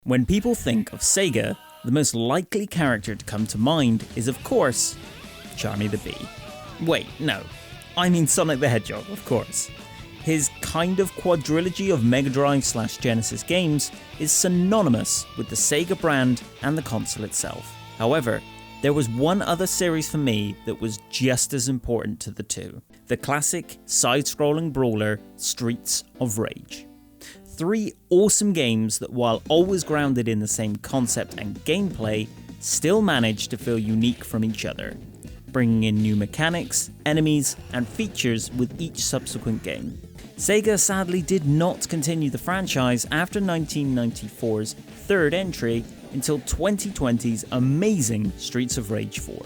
When people think of Sega, the most likely character to come to mind is, of course, Charmy the Bee. Wait, no, I mean Sonic the Hedgehog, of course. His kind of quadrilogy of Mega Drive / Genesis games is synonymous with the Sega brand and the console itself. However, there was one other series for me that was just as important to the two. The classic side-scrolling brawler Streets of Rage. 3 awesome games that, while always grounded in the same concept and gameplay, still managed to feel unique from each other, bringing in new mechanics, enemies, and features with each subsequent game. Sega sadly did not continue the franchise after 1994's third entry until 2020's amazing Streets of Rage 4.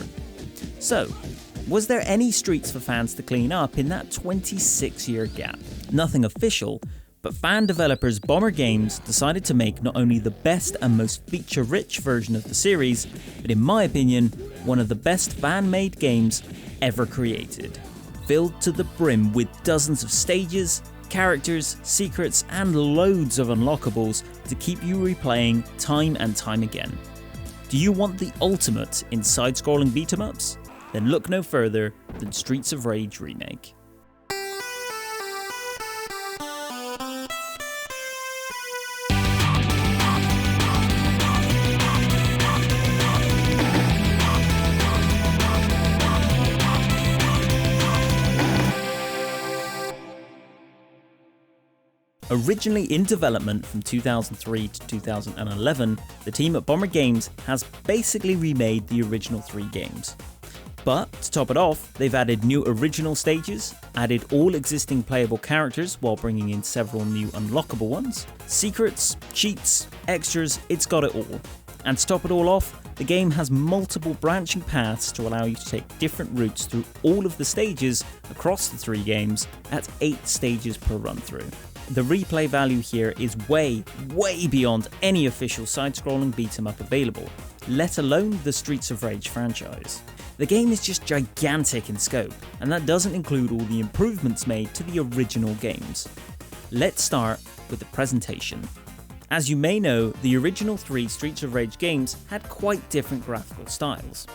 So, was there any Streets for fans to clean up in that 26-year gap? Nothing official, but fan developers Bomber Games decided to make not only the best and most feature-rich version of the series, but in my opinion, one of the best fan-made games ever created. Filled to the brim with dozens of stages, characters, secrets, and loads of unlockables to keep you replaying time and time again. Do you want the ultimate in side-scrolling beat-em-ups? Then look no further than Streets of Rage Remake. Originally in development from 2003 to 2011, the team at Bomber Games has basically remade the original 3 games. But to top it off, they've added new original stages, added all existing playable characters while bringing in several new unlockable ones, secrets, cheats, extras, it's got it all. And to top it all off, the game has multiple branching paths to allow you to take different routes through all of the stages across the 3 games at 8 stages per run through. The replay value here is way beyond any official side-scrolling beat-em-up available, let alone the Streets of Rage franchise. The game is just gigantic in scope, and that doesn't include all the improvements made to the original games. Let's start with the presentation. As you may know, the original 3 Streets of Rage games had quite different graphical styles.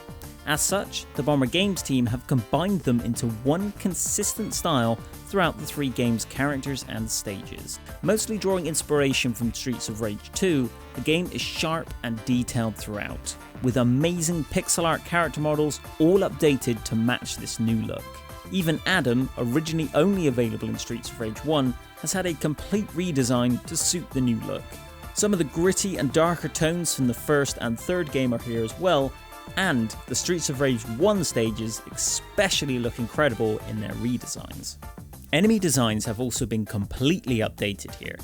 As such, the Bomber Games team have combined them into one consistent style throughout the 3 games' characters and stages. Mostly drawing inspiration from Streets of Rage 2, the game is sharp and detailed throughout, with amazing pixel art character models all updated to match this new look. Even Adam, originally only available in Streets of Rage 1, has had a complete redesign to suit the new look. Some of the gritty and darker tones from the first and third game are here as well, and the Streets of Rage 1 stages especially look incredible in their redesigns. Enemy designs have also been completely updated here.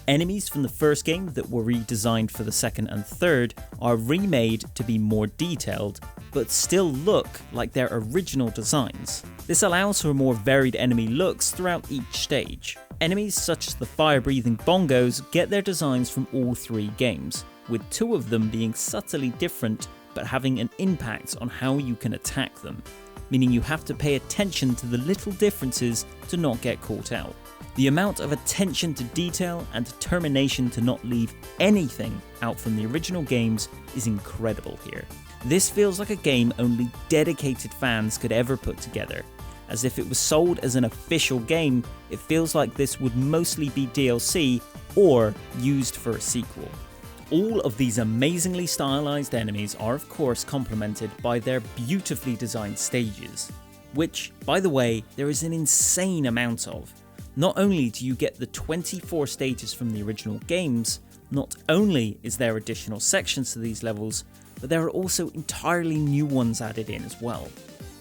Enemies from the first game that were redesigned for the second and third are remade to be more detailed, but still look like their original designs. This allows for more varied enemy looks throughout each stage. Enemies such as the fire-breathing bongos get their designs from all 3 games, with 2 of them being subtly different but having an impact on how you can attack them, meaning you have to pay attention to the little differences to not get caught out. The amount of attention to detail and determination to not leave anything out from the original games is incredible here. This feels like a game only dedicated fans could ever put together. As if it was sold as an official game, it feels like this would mostly be DLC or used for a sequel. All of these amazingly stylized enemies are of course complemented by their beautifully designed stages, which, by the way, there is an insane amount of. Not only do you get the 24 stages from the original games, not only is there additional sections to these levels, but there are also entirely new ones added in as well.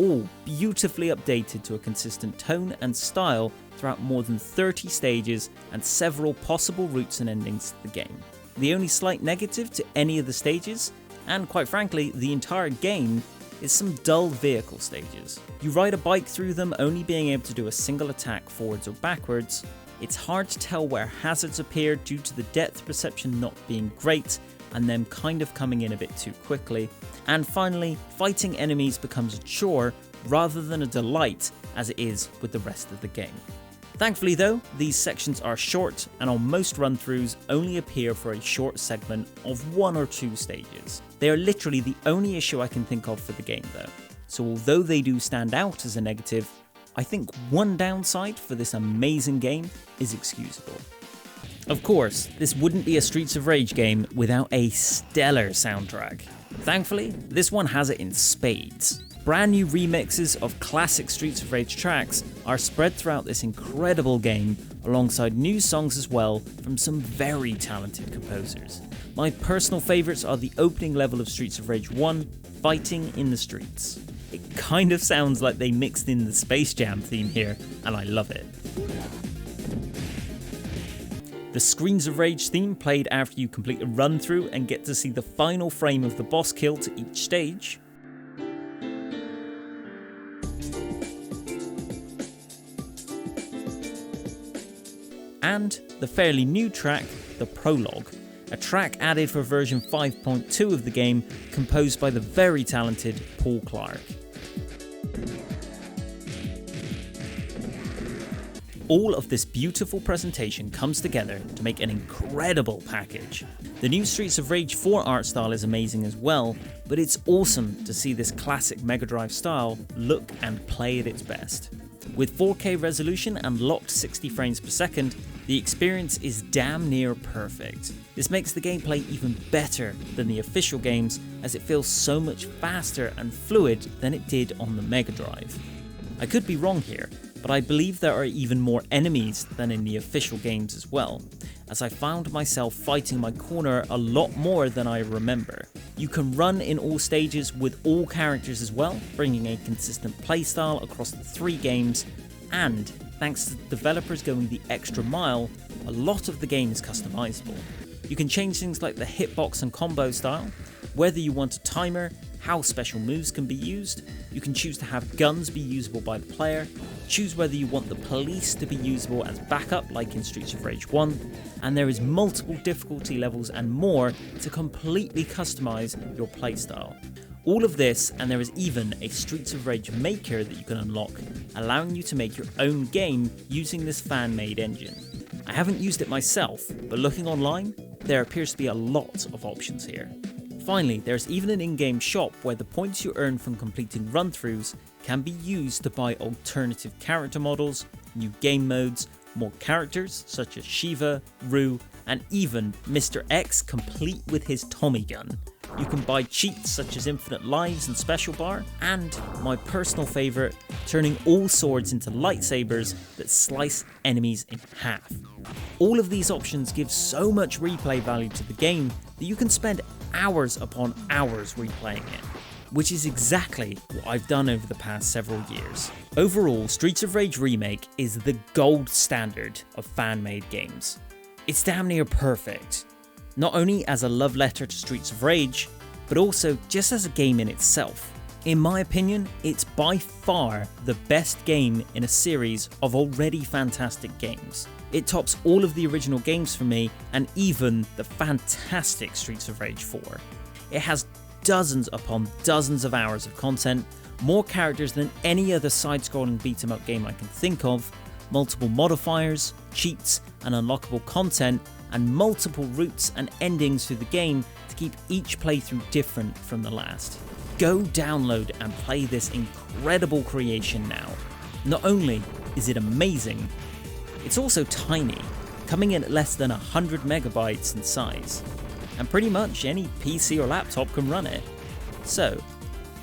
All beautifully updated to a consistent tone and style throughout more than 30 stages and several possible routes and endings to the game. The only slight negative to any of the stages, and quite frankly the entire game, is some dull vehicle stages. You ride a bike through them only being able to do a single attack forwards or backwards. It's hard to tell where hazards appear due to the depth perception not being great and them kind of coming in a bit too quickly. And finally, fighting enemies becomes a chore rather than a delight as it is with the rest of the game. Thankfully though, these sections are short and on most run-throughs only appear for a short segment of 1 or 2 stages. They are literally the only issue I can think of for the game though. So although they do stand out as a negative, I think one downside for this amazing game is excusable. Of course, this wouldn't be a Streets of Rage game without a stellar soundtrack. Thankfully, this one has it in spades. Brand new remixes of classic Streets of Rage tracks are spread throughout this incredible game, alongside new songs as well from some very talented composers. My personal favourites are the opening level of Streets of Rage 1, Fighting in the Streets. It kind of sounds like they mixed in the Space Jam theme here, and I love it. The Screams of Rage theme played after you complete a run through and get to see the final frame of the boss kill to each stage. And the fairly new track, the Prologue, a track added for version 5.2 of the game, composed by the very talented Paul Clark. All of this beautiful presentation comes together to make an incredible package. The new Streets of Rage 4 art style is amazing as well, but it's awesome to see this classic Mega Drive style look and play at its best. With 4K resolution and locked 60 frames per second, the experience is damn near perfect. This makes the gameplay even better than the official games, as it feels so much faster and fluid than it did on the Mega Drive. I could be wrong here, but I believe there are even more enemies than in the official games as well, as I found myself fighting my corner a lot more than I remember. You can run in all stages with all characters as well, bringing a consistent playstyle across the 3 games, and thanks to the developers going the extra mile, a lot of the game is customizable. You can change things like the hitbox and combo style, whether you want a timer, how special moves can be used. You can choose to have guns be usable by the player, choose whether you want the police to be usable as backup like in Streets of Rage 1, and there is multiple difficulty levels and more to completely customize your playstyle. All of this, and there is even a Streets of Rage Maker that you can unlock, allowing you to make your own game using this fan-made engine. I haven't used it myself, but looking online, there appears to be a lot of options here. Finally, there's even an in-game shop where the points you earn from completing run-throughs can be used to buy alternative character models, new game modes, more characters such as Shiva, Rue, and even Mr. X complete with his Tommy gun. You can buy cheats such as infinite lives and special bar, and my personal favourite, turning all swords into lightsabers that slice enemies in half. All of these options give so much replay value to the game that you can spend hours upon hours replaying it, which is exactly what I've done over the past several years. Overall, Streets of Rage Remake is the gold standard of fan-made games. It's damn near perfect, not only as a love letter to Streets of Rage, but also just as a game in itself. In my opinion, it's by far the best game in a series of already fantastic games. It tops all of the original games for me, and even the fantastic Streets of Rage 4. It has dozens upon dozens of hours of content, more characters than any other side-scrolling beat-em-up game I can think of, multiple modifiers, cheats, and unlockable content, and multiple routes and endings through the game to keep each playthrough different from the last. Go download and play this incredible creation now. Not only is it amazing, it's also tiny, coming in at less than 100 megabytes in size, and pretty much any PC or laptop can run it. So,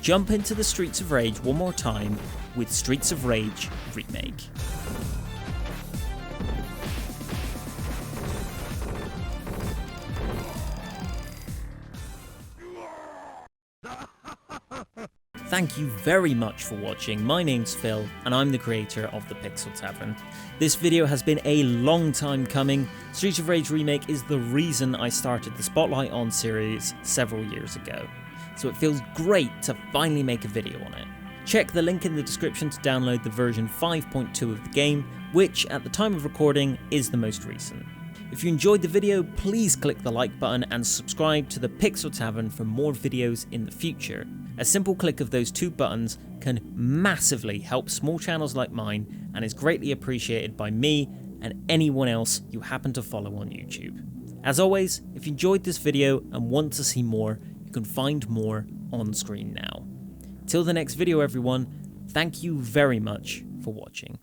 jump into the Streets of Rage one more time with Streets of Rage Remake. Thank you very much for watching. My name's Phil, and I'm the creator of the Pixel Tavern. This video has been a long time coming. Streets of Rage Remake is the reason I started the Spotlight On series several years ago, so it feels great to finally make a video on it. Check the link in the description to download the version 5.2 of the game, which at the time of recording is the most recent. If you enjoyed the video, please click the like button and subscribe to the Pixel Tavern for more videos in the future. A simple click of those 2 buttons can massively help small channels like mine and is greatly appreciated by me and anyone else you happen to follow on YouTube. As always, if you enjoyed this video and want to see more, you can find more on screen now. Till the next video everyone, thank you very much for watching.